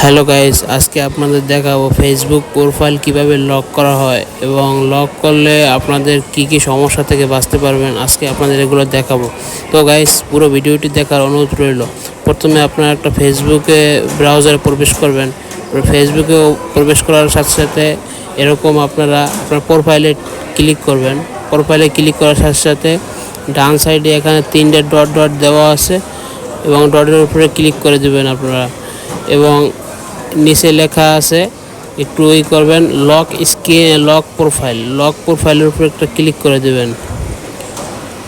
Hello guys, আজকে আপনাদের দেখাবো ফেসবুক প্রোফাইল কিভাবে লক করা হয় এবং লক করলে আপনাদের কি কি সমস্যা থেকে বাঁচতে পারবেন। আজকে আপনাদের এগুলো দেখাবো। তো গাইস, পুরো ভিডিওটি দেখার অনুরোধ রইল। প্রথমে আপনারা একটা ফেসবুকে ব্রাউজারে প্রবেশ করবেন। ফেসবুকে প্রবেশ করার সাথে সাথে এরকম আপনারা আপনার প্রোফাইলে ক্লিক করবেন। প্রোফাইলে ক্লিক করার সাথে সাথে ডান সাইডে এখানে 3টে ডট ডট দেওয়া আছে এবং ডটের উপরে ক্লিক করে দেবেন আপনারা। এবং নিচে লেখা আছে, একটু করবেন লক প্রোফাইলের উপরে একটা ক্লিক করে দেবেন।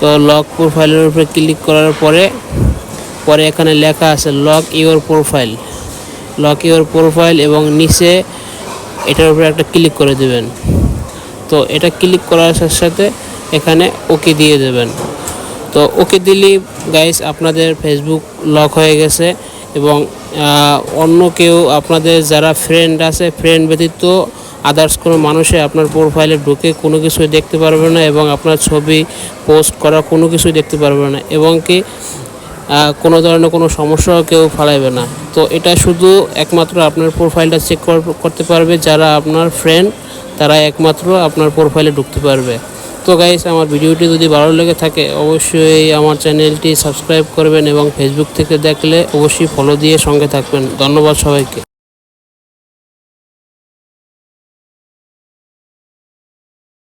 তো লক প্রোফাইলের উপরে ক্লিক করার পরে এখানে লেখা আছে লক ইওর প্রোফাইল এবং নিচে এটার উপরে একটা ক্লিক করে দেবেন। তো এটা ক্লিক করার সাথে সাথে এখানে ওকে দিয়ে দেবেন। তো ওকে দিলেই গাইস আপনাদের ফেসবুক লক হয়ে গেছে এবং অন্য কেউ আপনাদের যারা ফ্রেন্ড আছে, ফ্রেন্ড ব্যতীত আদার্স কোনো মানুষে আপনার প্রোফাইলে ঢুকে কোনো কিছুই দেখতে পারবে না এবং আপনার ছবি পোস্ট করা কোনো কিছুই দেখতে পারবে না এবং কি কোনো ধরনের কোনো সমস্যাও কেউ ফেলাইবে না। তো এটা শুধু একমাত্র আপনার প্রোফাইলটা চেক করতে পারবে যারা আপনার ফ্রেন্ড, তারা একমাত্র আপনার প্রোফাইলে ঢুকতে পারবে। তো গাইস, আমার ভিডিওটি যদি ভালো লেগে থাকে অবশ্যই আমার চ্যানেলটি সাবস্ক্রাইব করবেন এবং ফেসবুক থেকে দেখলে অবশ্যই ফলো দিয়ে সঙ্গে থাকবেন। ধন্যবাদ সবাইকে।